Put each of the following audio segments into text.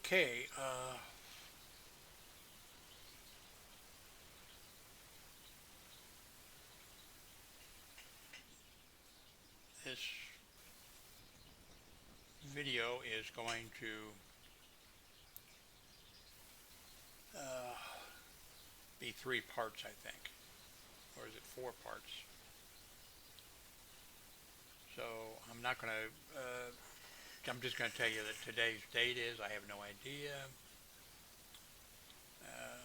Okay, this video is going to uh, be 3 parts, I think. Or is it 4 parts? So I'm not going to, I'm just going to tell you that today's date is, I have no idea. Uh,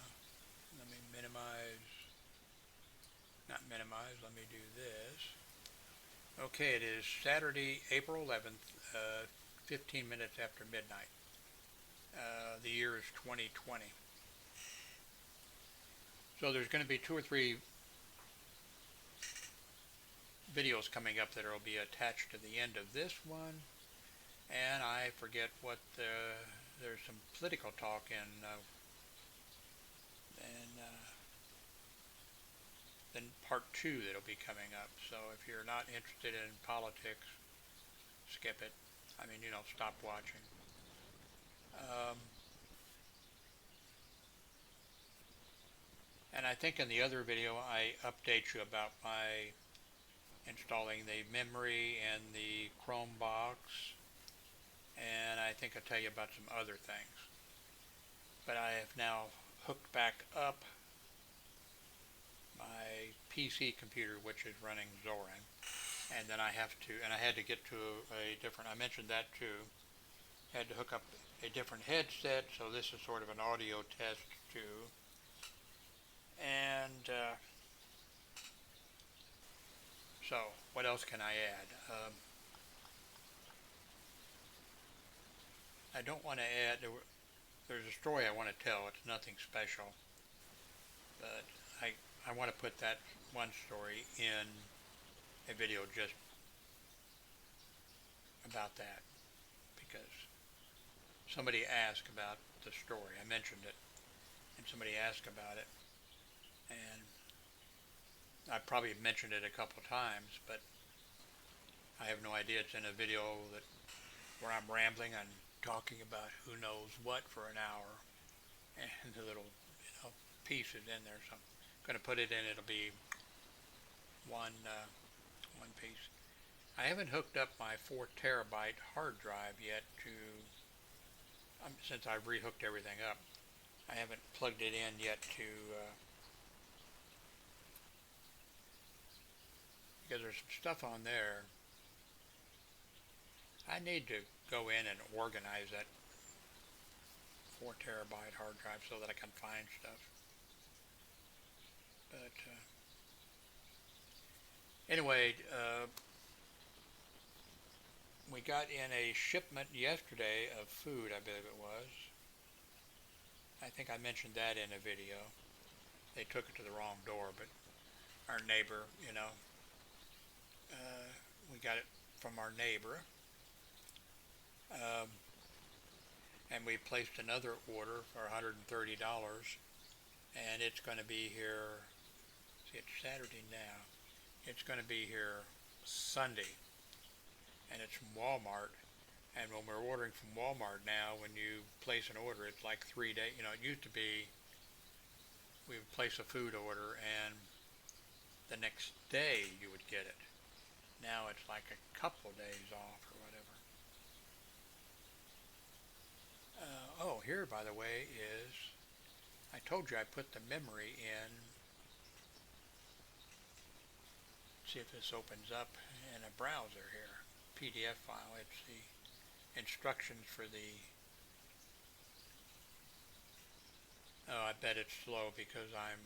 Let me minimize, not minimize, let me do this. Okay, it is Saturday, April 11th, 15 minutes after midnight. The year is 2020. So there's going to be 2 or 3 videos coming up that will be attached to the end of this one, and I forget what there's some political talk in then part 2 that'll be coming up. So if you're not interested in politics, skip it. I mean, stop watching. Um, and I think in the other video I update you about my installing the memory and the Chromebox, and I think I'll tell you about some other things. But I have now hooked back up my PC computer, which is running Zorin, and then I had to get to a different, I mentioned that too, had to hook up a different headset, so this is sort of an audio test too. And so, what else can I add? I don't want to add, there's a story I want to tell, it's nothing special, but I want to put that one story in a video just about that, because somebody asked about the story. I mentioned it, and somebody asked about it, and I probably mentioned it a couple times, but I have no idea. It's in a video where I'm rambling and talking about who knows what for an hour, and the little piece is in there, so I'm going to put it in. It'll be one piece. I haven't hooked up my 4 terabyte hard drive yet since I've rehooked everything up. I haven't plugged it in yet because there's some stuff on there. I need to go in and organize that 4 terabyte hard drive so that I can find stuff. But anyway, we got in a shipment yesterday of food, I believe it was. I think I mentioned that in a video. They took it to the wrong door, but our neighbor, we got it from our neighbor. And we placed another order for $130, and it's going to be here, see, it's Saturday now, it's going to be here Sunday, and it's from Walmart. And when we're ordering from Walmart now, when you place an order, it's like 3 days. It used to be we would place a food order and the next day you would get it. Now it's like a couple days off or whatever. Oh, here, by the way, is, I told you I put the memory in. See if this opens up in a browser here. PDF file. It's the instructions for the, oh, I bet it's slow because I'm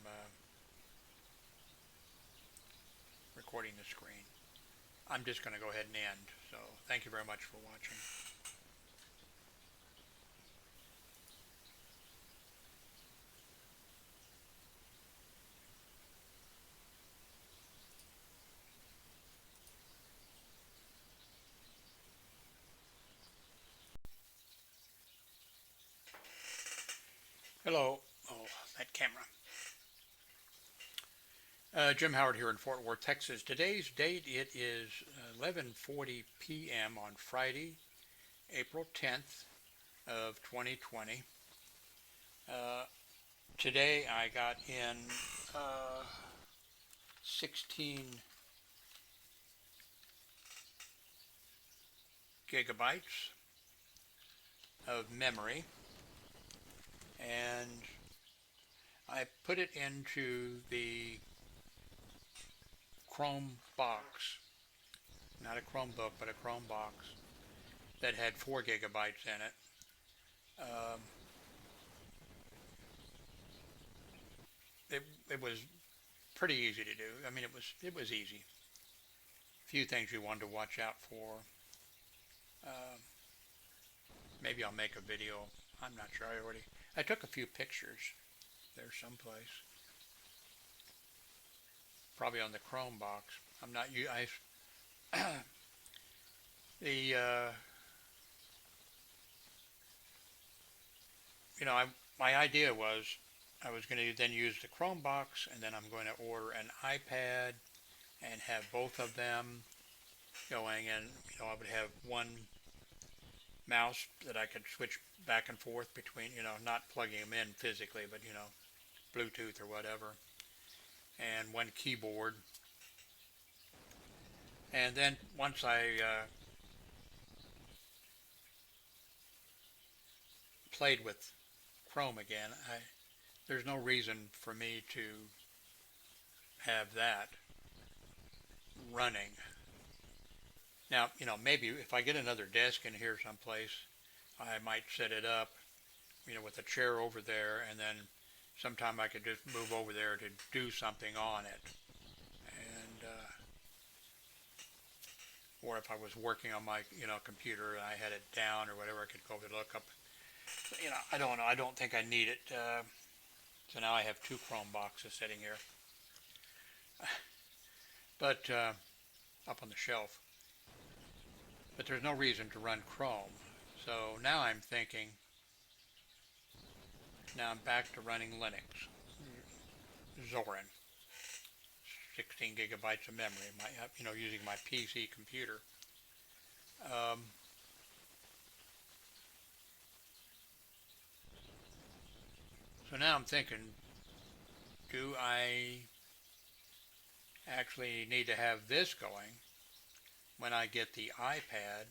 recording the screen. I'm just going to go ahead and end. So thank you very much for watching. Hello. Oh, that camera. Jim Howard here in Fort Worth, Texas. Today's date, it is 11:40 p.m. on Friday, April 10th, of 2020. Uh, Today I got in 16 gigabytes of memory, and I put it into the Chromebox, not a Chromebook, but a Chromebox that had 4 gigabytes in it. Um, it, it was pretty easy to do. I mean, it was easy. A few things you wanted to watch out for. Uh, Maybe I'll make a video. I'm not sure. I took a few pictures. There's someplace, probably on the Chromebox. I'm not you. The you know I My idea was I was going to then use the Chromebox, and then I'm going to order an iPad and have both of them going. And I would have one mouse that I could switch back and forth between, not plugging them in physically, but Bluetooth or whatever, and one keyboard. And then once I played with Chrome again, there's no reason for me to have that running. Now, maybe if I get another desk in here someplace, I might set it up, with a chair over there, and then sometime I could just move over there to do something on it. And, or if I was working on my, computer and I had it down or whatever, I could go look up. I don't know. I don't think I need it. So now I have 2 Chrome boxes sitting here, but up on the shelf. But there's no reason to run Chrome. So now I'm thinking, now I'm back to running Linux. Zorin, 16 gigabytes of memory, using my PC computer. So now I'm thinking, do I actually need to have this going when I get the iPad,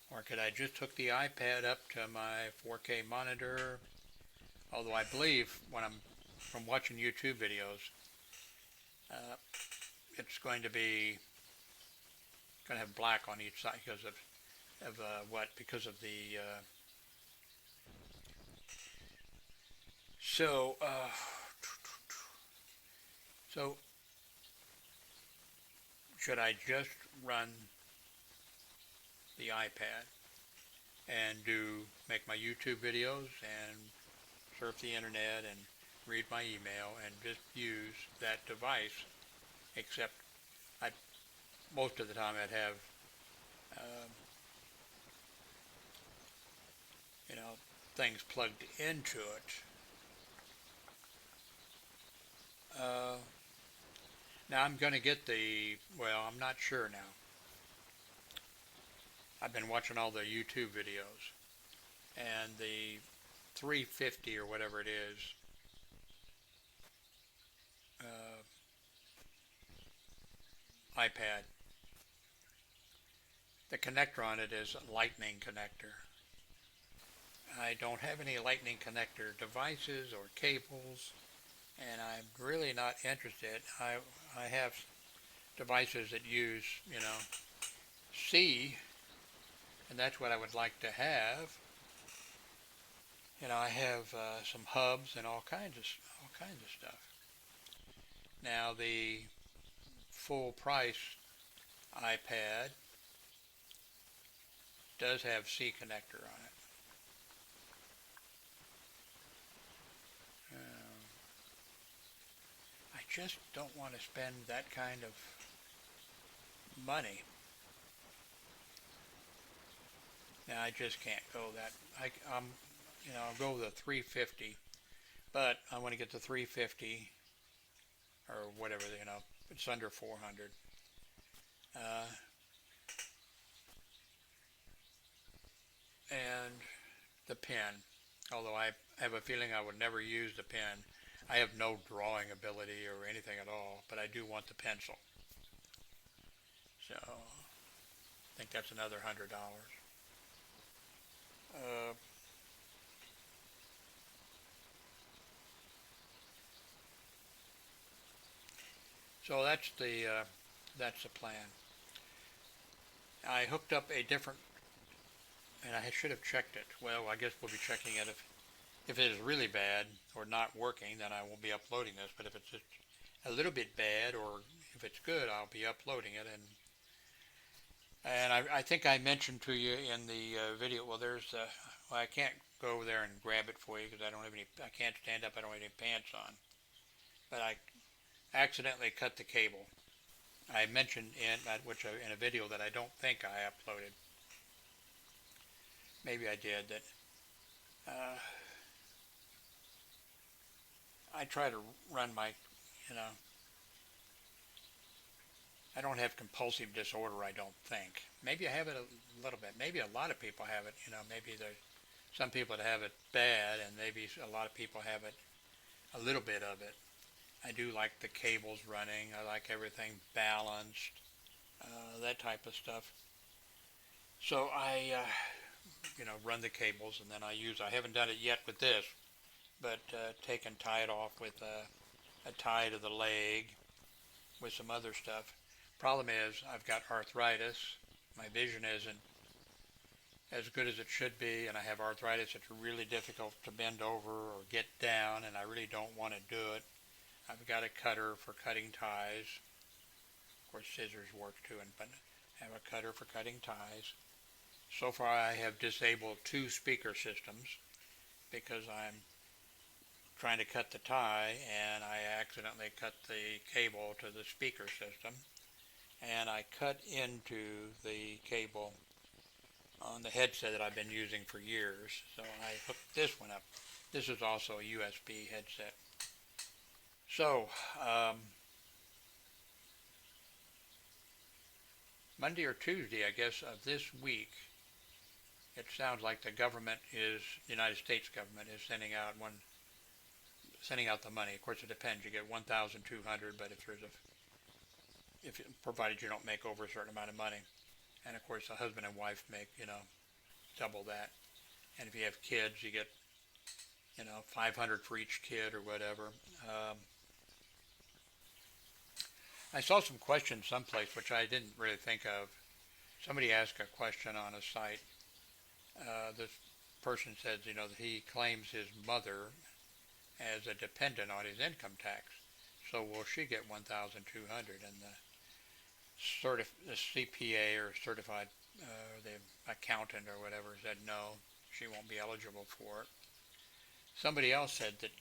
or could I just hook the iPad up to my 4K monitor? Although I believe from watching YouTube videos, it's going to have black on each side because of what? Because of the so so should I just run the iPad and make my YouTube videos and surf the internet and read my email and just use that device? Except most of the time I'd have um, things plugged into it. Now I'm going to get I'm not sure now. I've been watching all the YouTube videos, and the 350 or whatever it is, iPad, the connector on it is a lightning connector. I don't have any lightning connector devices or cables, and I'm really not interested. I have devices that use, C, and that's what I would like to have. I have some hubs and all kinds of stuff. Now the full price iPad does have C connector on it. I just don't want to spend that kind of money. Now I just can't go that. I'll go with the 350, but I want to get the 350 or whatever. It's under 400. although I have a feeling I would never use the pen. I have no drawing ability or anything at all, but I do want the pencil. So I think that's another $100. Uh, so that's the plan. I hooked up a different, and I should have checked it. Well, I guess we'll be checking it if it is really bad or not working, then I won't be uploading this. But if it's just a little bit bad, or if it's good, I'll be uploading it. And I think I mentioned to you in the video. Well, well, I can't go over there and grab it for you because I can't stand up. I don't have any pants on. But I accidentally cut the cable. I mentioned in a video that I don't think I uploaded. Maybe I did that. Uh, I try to run you know, I don't have compulsive disorder, I don't think. Maybe I have it a little bit. Maybe a lot of people have it. Maybe there's some people that have it bad, and maybe a lot of people have it, a little bit of it. I do like the cables running. I like everything balanced, that type of stuff. So I run the cables, and then I haven't done it yet with this, but take and tie it off with a tie to the leg with some other stuff. Problem is, I've got arthritis. My vision isn't as good as it should be, and I have arthritis. It's really difficult to bend over or get down, and I really don't want to do it. I've got a cutter for cutting ties. Of course, scissors work too, but I have a cutter for cutting ties. So far, I have disabled 2 speaker systems because I'm trying to cut the tie, and I accidentally cut the cable to the speaker system, and I cut into the cable on the headset that I've been using for years. So I hooked this one up. This is also a USB headset. So Monday or Tuesday, I guess, of this week, it sounds like the United States government is sending out the money. Of course, it depends. You get 1,200, but provided you don't make over a certain amount of money, and of course, a husband and wife make double that. And if you have kids, you get 500 for each kid or whatever. I saw some questions someplace which I didn't really think of. Somebody asked a question on a site. This person says, that he claims his mother as a dependent on his income tax. So will she get 1,200? And the CPA or certified, the accountant or whatever said no, she won't be eligible for it. Somebody else said that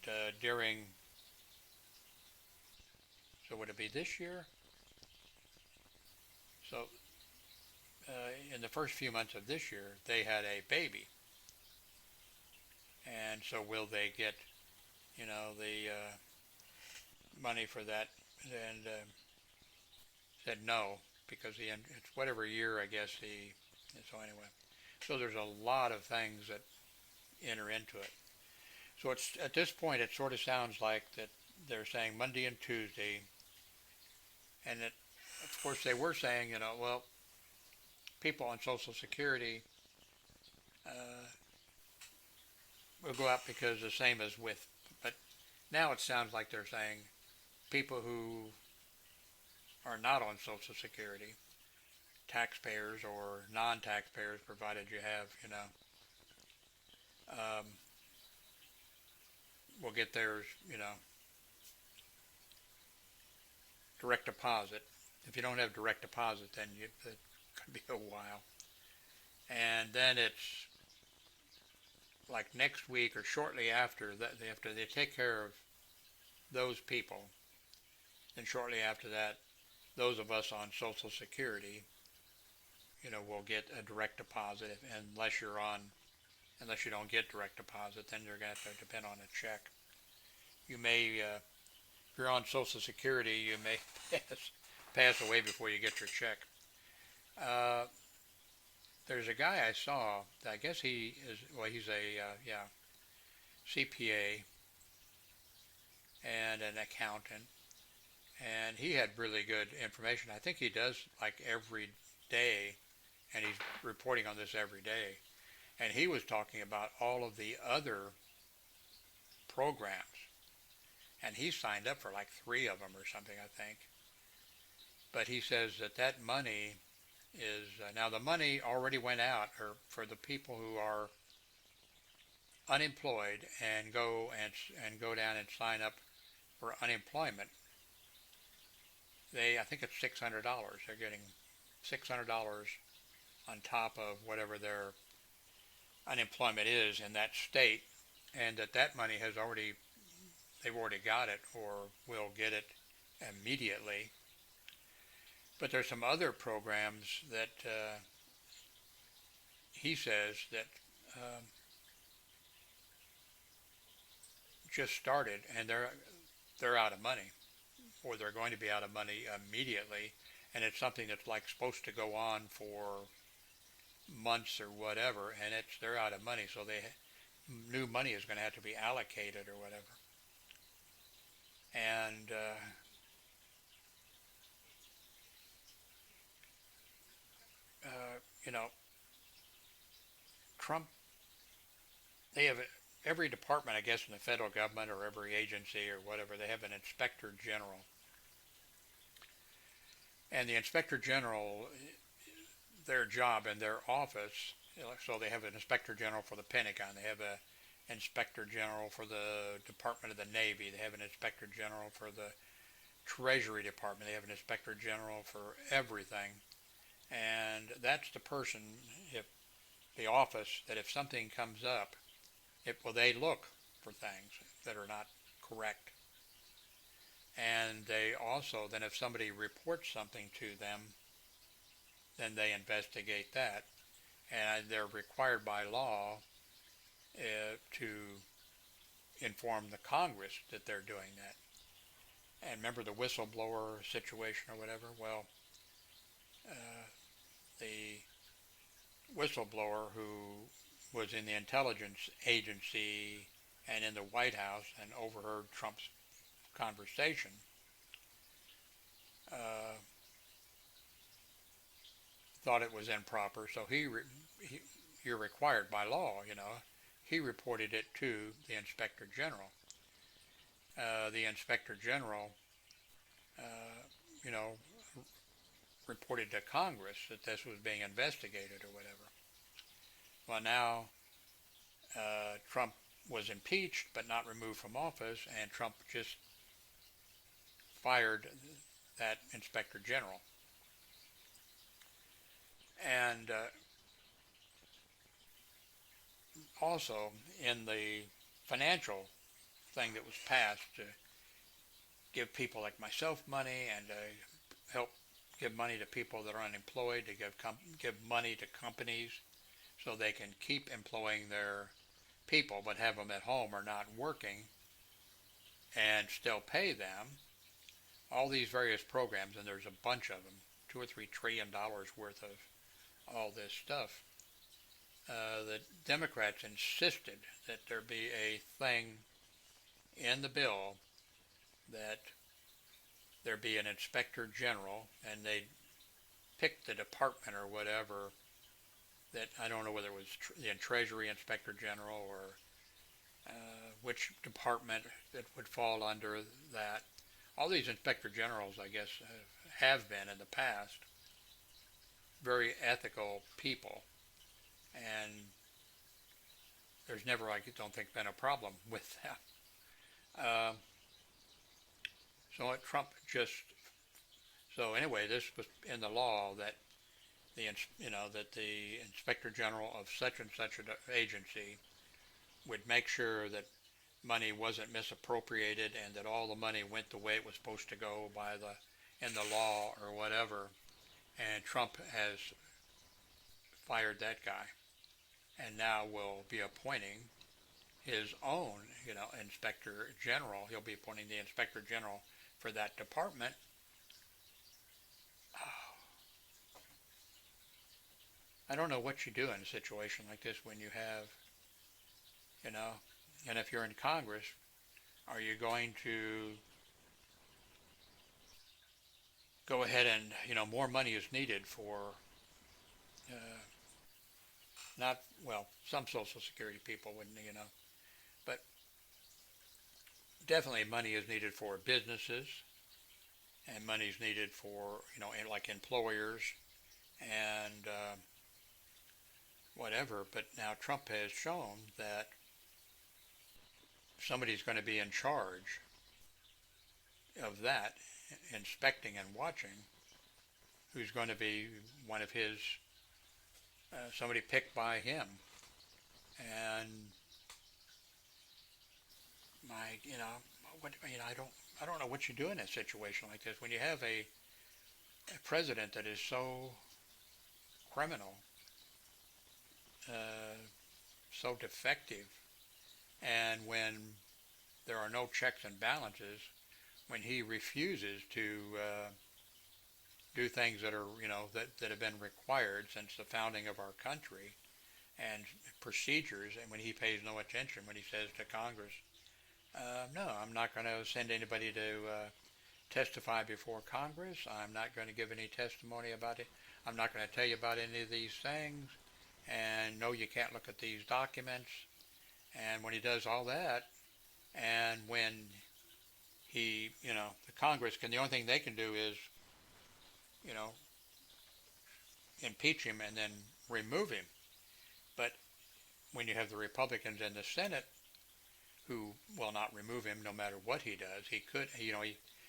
so would it be this year? So in the first few months of this year, they had a baby. And so will they get, the money for that? And said no, because it's whatever year, I guess, so anyway. So there's a lot of things that enter into it. So at this point, it sort of sounds like that they're saying Monday and Tuesday, and of course, they were saying, well, people on Social Security will go out because the same as but now it sounds like they're saying people who are not on Social Security, taxpayers or non-taxpayers, provided you have, will get theirs, direct deposit. If you don't have direct deposit, then it could be a while. And then it's like next week or shortly after that, after they take care of those people, and shortly after that, those of us on Social Security, will get a direct deposit. Unless you don't get direct deposit, then you're going to have to depend on a check. You may, if you're on Social Security, you may pass away before you get your check. There's a guy I saw. I guess he's CPA and an accountant, and he had really good information. I think he does like every day, and he's reporting on this every day. And he was talking about all of the other programs, and he signed up for like three of them or something, I think. But he says that that money is now the money already went out or for the people who are unemployed and go down and sign up for unemployment. I think it's $600. They're getting $600 on top of whatever their unemployment is in that state, and that money they've already got it or will get it immediately. But there's some other programs that he says that um, just started and they're out of money, or they're going to be out of money immediately, and it's something that's like supposed to go on for months or whatever, and they're out of money, so new money is going to have to be allocated or whatever. And you know, Trump, they have every department, I guess, in the federal government or every agency or whatever, they have an inspector general. And the inspector general, their job in their office, so they have an inspector general for the Pentagon, they have an inspector general for the Department of the Navy, they have an inspector general for the Treasury Department, they have an inspector general for everything. And that's the person, if the office, that if something comes up, they look for things that are not correct. And they also, then if somebody reports something to them, then they investigate that. And they're required by law to inform the Congress that they're doing that. And remember the whistleblower situation or whatever? Well, the whistleblower who was in the intelligence agency and in the White House and overheard Trump's conversation, thought it was improper, so you're required by law, he reported it to the Inspector General. The Inspector General, you know, reported to Congress that this was being investigated or whatever. Well, now Trump was impeached but not removed from office, and Trump just fired that Inspector General. And also in the financial thing that was passed to give people like myself money and to help give money to people that are unemployed, to give money to companies so they can keep employing their people but have them at home or not working and still pay them. All these various programs, and there's a bunch of them, $2 or $3 trillion worth of all this stuff. The Democrats insisted that there be a thing in the bill that there be an inspector general, and they picked the department or whatever that, I don't know whether it was the Treasury Inspector General or which department that would fall under that. All these inspector generals, I guess, have been in the past very ethical people, and there's never, I don't think, been a problem with them. So anyway, this was in the law that that the Inspector General of such and such an agency would make sure that money wasn't misappropriated and that all the money went the way it was supposed to go in the law or whatever. And Trump has fired that guy, and now will be appointing his own, Inspector General. He'll be appointing the Inspector General for that department. I don't know what you do in a situation like this when you have, And if you're in Congress, are you going to go ahead and, more money is needed for, uh, not, well, some Social Security people wouldn't, but definitely money is needed for businesses, and money is needed for, like employers and whatever. But now Trump has shown that somebody's going to be in charge of that, inspecting and watching, who's going to be one of his, somebody picked by him. And my, I don't know what you do in a situation like this when you have a president that is so criminal, uh, so defective, and when there are no checks and balances, when he refuses to do things that are, that have been required since the founding of our country, and procedures, and when he pays no attention, when he says to Congress, no, I'm not going to send anybody to testify before Congress. I'm not going to give any testimony about it. I'm not going to tell you about any of these things. And no, you can't look at these documents. And when he does all that, and when he, the Congress can, the only thing they can do is, you know, impeach him and then remove him. But when you have the Republicans in the Senate who will not remove him no matter what he does, he could,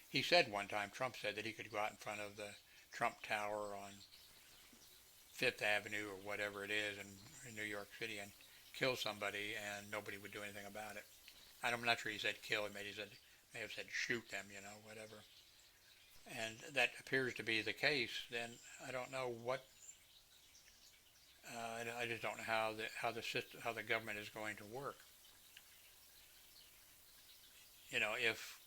he said one time, Trump said that he could go out in front of the Trump Tower on Fifth Avenue or whatever it is in New York City and kill somebody and nobody would do anything about it. I'm not sure he said kill, may have said shoot them, whatever. And that appears to be the case. Then I don't know what, I just don't know how the system, how the government is going to work. If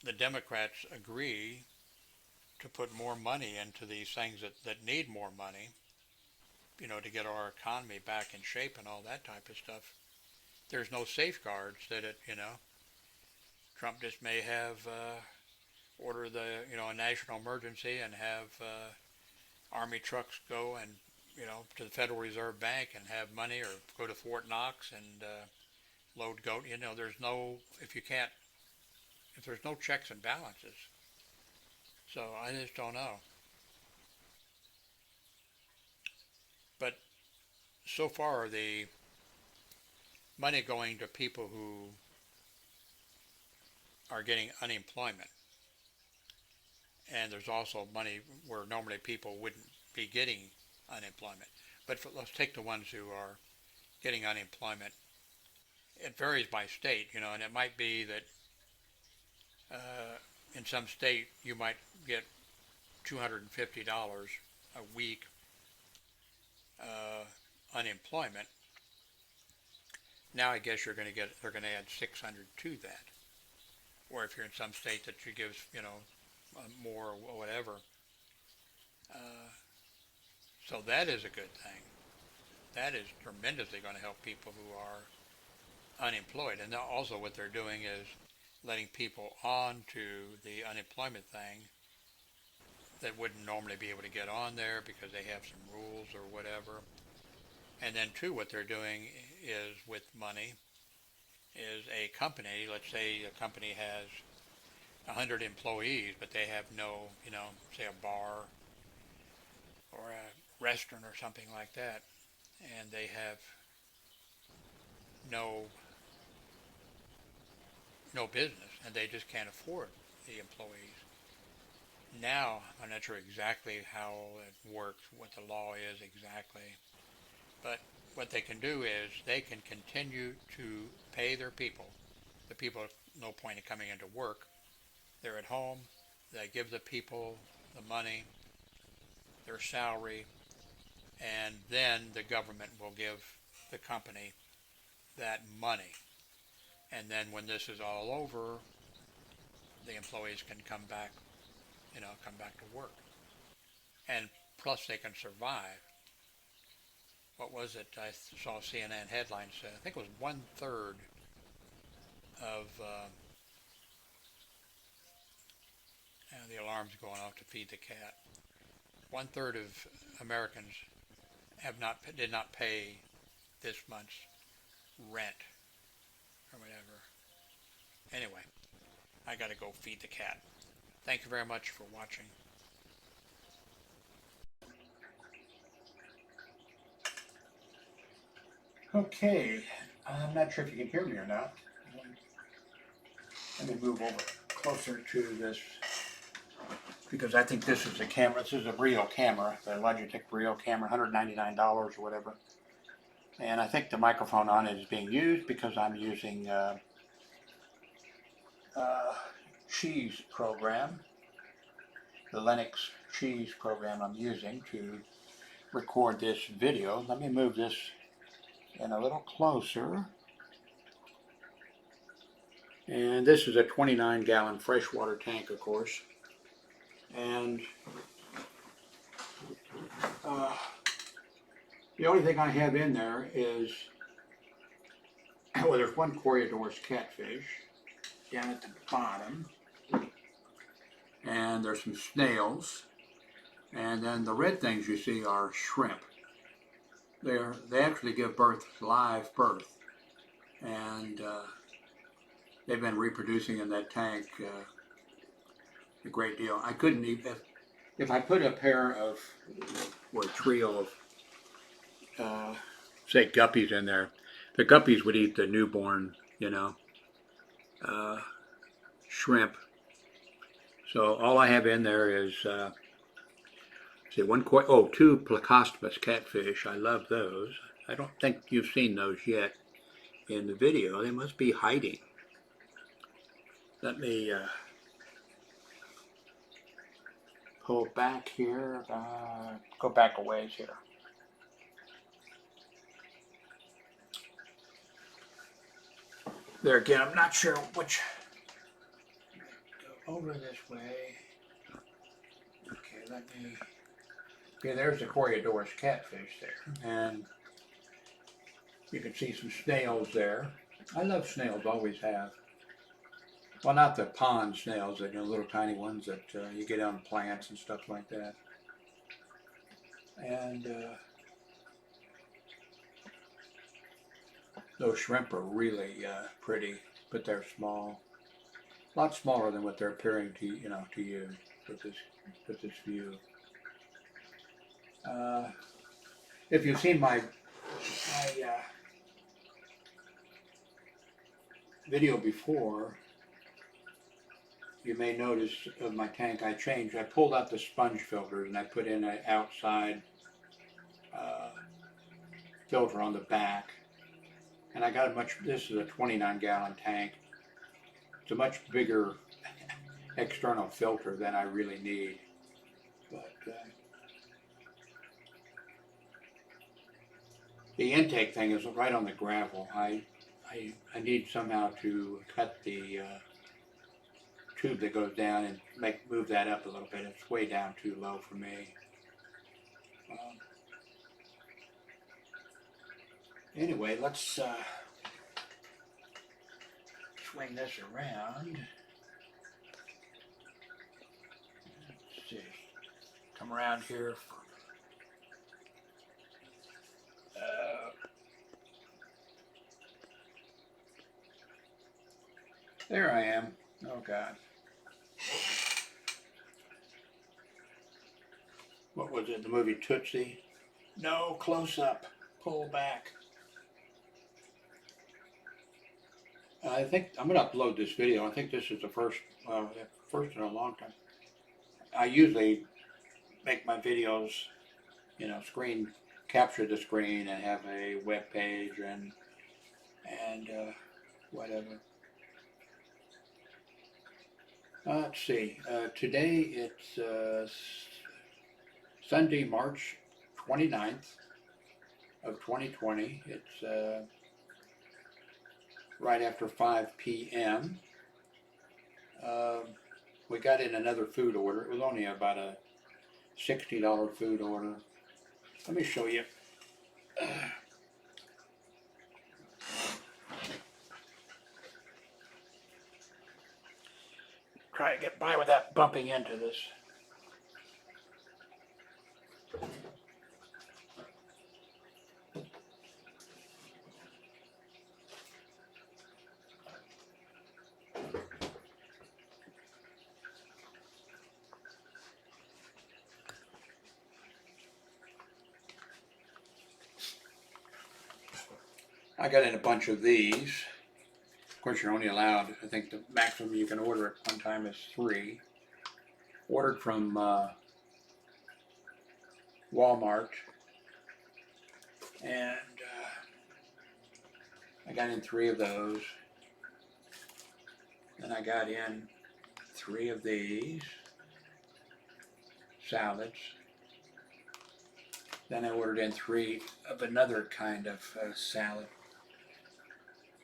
the Democrats agree to put more money into these things that need more money, to get our economy back in shape and all that type of stuff, there's no safeguards that Trump just may have order a national emergency and have army trucks go and, to the Federal Reserve Bank and have money, or go to Fort Knox and load goat. There's no, if there's no checks and balances. So I just don't know. But so far, the money going to people who are getting unemployment, and there's also money where normally people wouldn't be getting unemployment. But let's take the ones who are getting unemployment. It varies by state, and it might be that in some state you might get $250 a week unemployment. Now I guess they're going to add 600 to that. Or if you're in some state that you gives, more or whatever. Uh, so that is a good thing. That is tremendously going to help people who are unemployed. And also what they're doing is letting people on to the unemployment thing that wouldn't normally be able to get on there because they have some rules or whatever. And then too, what they're doing is with money is a company, let's say a company has 100 employees, but they have no, say a bar or a restaurant or something like that, and they have no business, and they just can't afford the employees. Now, I'm not sure exactly how it works, what the law is exactly, but what they can do is they can continue to pay their people. The people have no point in coming into work. They're at home. They give the people the money, their salary, and then the government will give the company that money. And then when this is all over, the employees can come back, come back to work. And plus they can survive. what was it? I saw CNN headlines said, I think it was 1/3 of the alarm's going off to feed the cat. 1/3 of Americans did not pay this month's rent or whatever. Anyway, I got to go feed the cat. Thank you very much for watching. Okay, I'm not sure if you can hear me or not. Let me move over closer to this, because I think this is a camera. This is a Brio camera, the Logitech Brio camera, $199 or whatever. And I think the microphone on it is being used because I'm using Cheese program, the Linux Cheese program I'm using to record this video. Let me move this in a little closer. And this is a 29-gallon freshwater tank, of course. And the only thing I have in there is, well, there's one Corridor's catfish down at the bottom. And there's some snails. And then the red things you see are shrimp. They actually give birth, live birth. And they've been reproducing in that tank a great deal. I couldn't even, if I put a pair of, or a trio of, say, guppies in there, the guppies would eat the newborn, shrimp. So all I have in there is, see, two Plecostomus catfish. I love those. I don't think you've seen those yet in the video. They must be hiding. Let me pull back here, go back a ways here. There again, I'm not sure which. Go over this way. Okay, okay, there's the Corridor's catfish there. And you can see some snails there. I love snails, always have. Well, not the pond snails, the little tiny ones that you get on plants and stuff like that. And those shrimp are really pretty, but they're small. A lot smaller than what they're appearing to you with this view. If you've seen my video before, you may notice of my tank I pulled out the sponge filters and I put in an outside filter on the back. And I got this is a 29-gallon tank. It's a much bigger external filter than I really need. But the intake thing is right on the gravel. I need somehow to cut the tube that goes down and move that up a little bit. It's way down too low for me. Anyway, let's swing this around. Let's see. Come around here. There I am. Oh God. What was it? The movie Tootsie? No, close up. Pull back. I think I'm going to upload this video. I think this is the first in a long time. I usually make my videos, capture the screen and have a web page and whatever. Let's see. Today it's Sunday, March 29th of 2020. It's right after 5 p.m. We got in another food order. It was only about a $60 food order. Let me show you. Try to get by without bumping into this. I got in a bunch of these. Of course, you're only allowed, I think the maximum you can order at one time is 3. Ordered from Walmart. And I got in 3 of those. Then I got in 3 of these salads. Then I ordered in 3 of another kind of salad.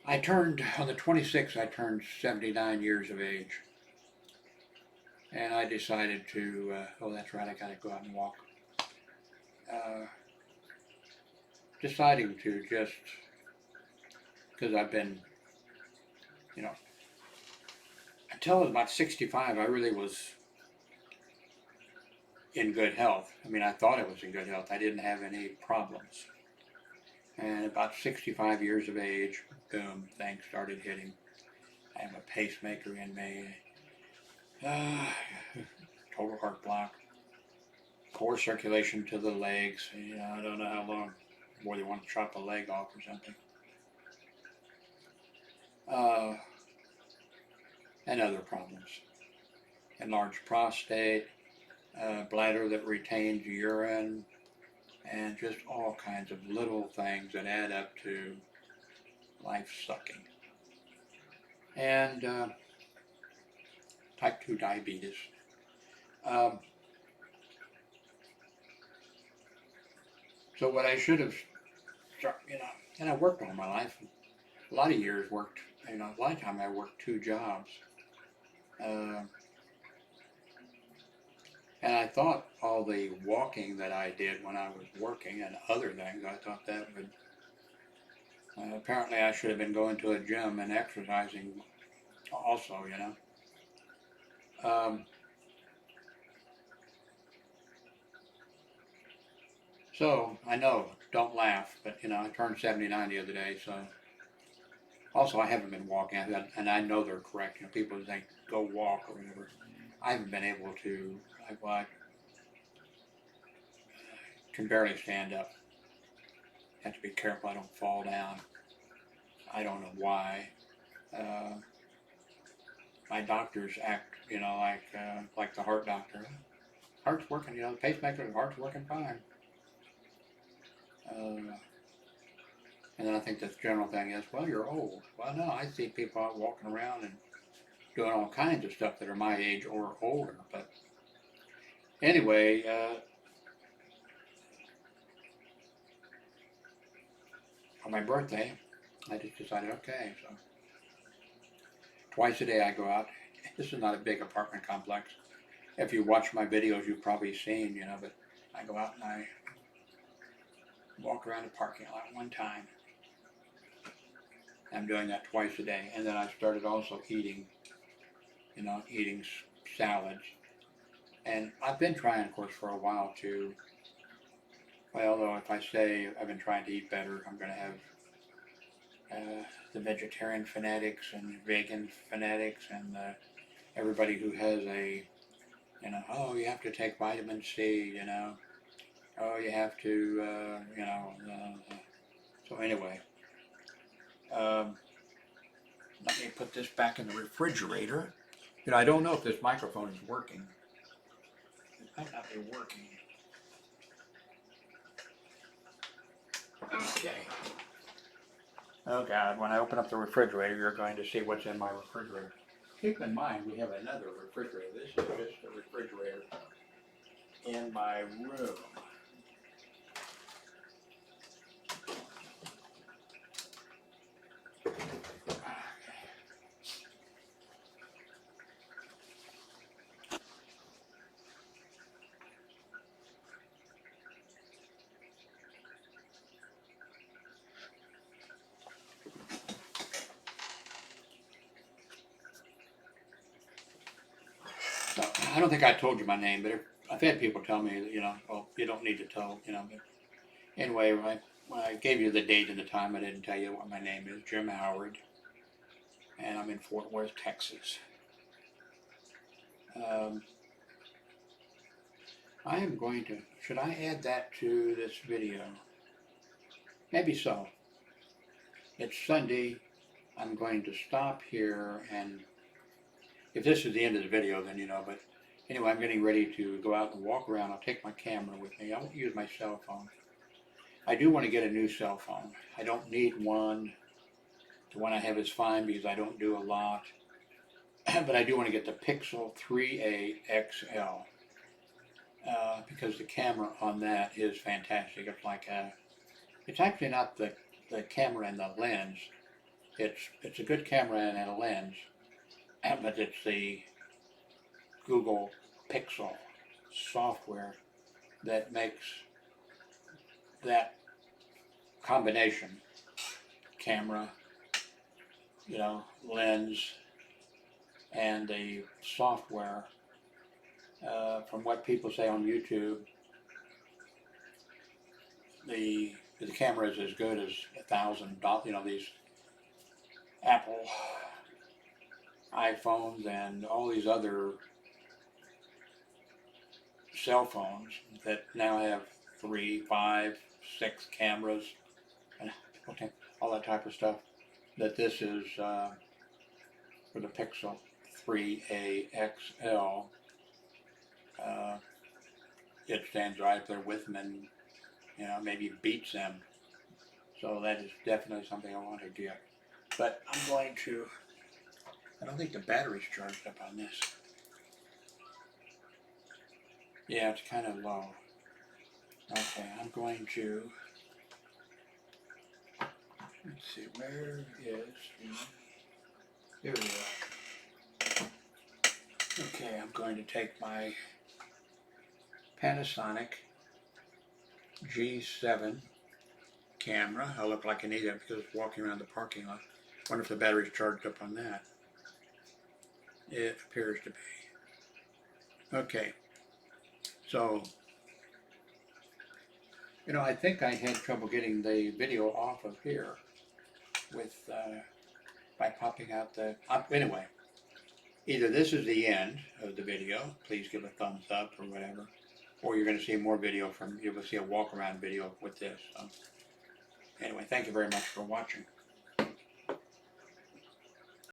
On the 26th, I turned 79 years of age. And I decided to, oh that's right, I gotta go out and walk. Deciding to just, because I've been, you know, until I was about 65, I really was in good health. I mean, I thought I was in good health. I didn't have any problems. And about 65 years of age, boom, things started hitting. I have a pacemaker in me. Total heart block. Poor circulation to the legs. You know, I don't know how long. Boy, they want to chop a leg off or something. And other problems. Enlarged prostate, bladder that retains urine, and just all kinds of little things that add up to life sucking. And type 2 diabetes. So what I should have, you know, and I worked all my life. A lot of years worked, you know, a lot of time I worked 2 jobs. And I thought all the walking that I did when I was working and other things, I thought that would, apparently I should have been going to a gym and exercising also, you know. So, I know, don't laugh, but you know, I turned 79 the other day, so. Also, I haven't been walking, and I know they're correct. You know, people think, go walk or whatever. I haven't been able to, I can barely stand up. Have to be careful I don't fall down. I don't know why. My doctors act, you know, like the heart doctor. Heart's working, you know, the pacemaker, the heart's working fine. And then I think the general thing is, well, you're old. Well, no, I see people out walking around and doing all kinds of stuff that are my age or older. But anyway, on my birthday, I just decided, okay, so twice a day I go out. This is not a big apartment complex. If you watch my videos, you've probably seen, you know, but I go out and I walk around the parking lot one time. I'm doing that twice a day. And then I started also eating, you know, eating salads. And I've been trying, of course, for a while to, well, though if I say I've been trying to eat better, I'm going to have the vegetarian fanatics and vegan fanatics and everybody who has a, you know, oh, you have to take vitamin C, you know, oh, you have to, you know, so anyway, let me put this back in the refrigerator. You know, I don't know if this microphone is working. It might not be working. Okay. Oh God, when I open up the refrigerator, you're going to see what's in my refrigerator. Keep in mind, we have another refrigerator. This is just a refrigerator in my room. don't think I told you my name, but I've had people tell me that, oh, you don't need to tell, but anyway, when I gave you the date and the time, I didn't tell you what my name is, Jim Howard, and I'm in Fort Worth, Texas. I am going to, should I add that to this video? Maybe so. It's Sunday. I'm going to stop here, and if this is the end of the video, then but anyway, I'm getting ready to go out and walk around. I'll take my camera with me. I won't use my cell phone. I do want to get a new cell phone. I don't need one. The one I have is fine because I don't do a lot. But I do want to get the Pixel 3a XL because the camera on that is fantastic. It's like it's actually not the camera and the lens. It's a good camera and a lens, but it's the Google Pixel software that makes that combination, camera, lens, and the software, from what people say on YouTube, the camera is as good as $1,000, these Apple iPhones and all these other cell phones that now have 3, 5, 6 cameras and all that type of stuff, that this is for the Pixel 3a XL. It stands right there with them and maybe beats them. So that is definitely something I want to get. But I'm going to, I don't think the battery's charged up on this. Yeah, it's kind of low. Okay, I'm going to, let's see, where is here we are. Okay, I'm going to take my Panasonic G7 camera. I look like I need it because it's walking around the parking lot. Wonder if the battery's charged up on that. It appears to be. Okay. So, I think I had trouble getting the video off of here with by popping out the. Anyway, either this is the end of the video. Please give a thumbs up or whatever, or you're going to see more video you'll see a walk around video with this. So, anyway, thank you very much for watching.